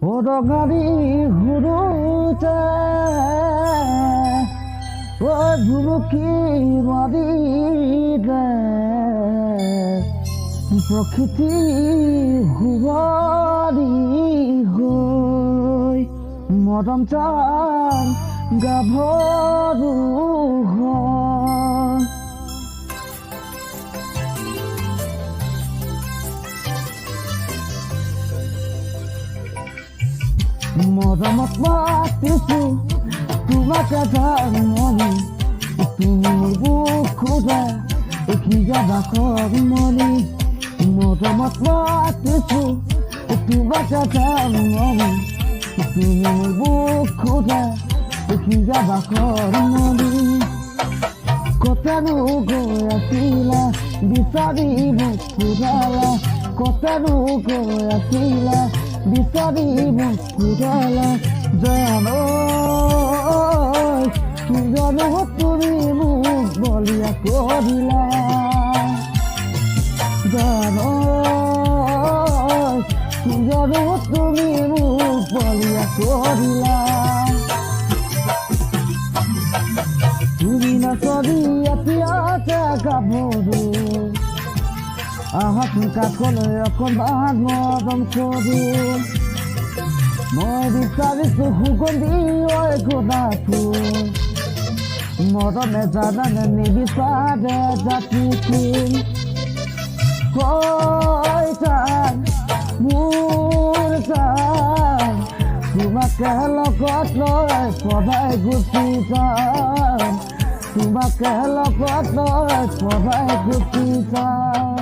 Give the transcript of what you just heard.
Odogari huruta Oi buruki marida Prokriti huwari hoi Modam chan gabhoru hoi মরমত মাতিছো তোমাকে জানি তুমি বুক খোঁজা কি যাবা কর্মনি মরমত মাতিছো তোমাকে জানি তুমি বুক খোঁজা কি যাবা কর্মনি কতনো গৈ আছিলা বিচাৰি মোক খোজালা কতনো গৈ আছিলা বিচাৰি মোক খোজালা জানো তুমি মোক বলিয়া কৰিলা জানো তুমি মোক বলিয়া কৰিলা তুমি নাচৰি এতিয়া গাভৰু আহাত কাষলৈ অকণমান মৰম কৰি মই বিচাৰিছো সুগন্ধি ঐ গোলাপী মৰমে জানানে নিবিচাৰে জাতি কৈ যাম মোৰ যাম তোমাকে লগত লৈ সদায় গুচি যাম তোমাকে লগত লৈ সদায় গুচি যাম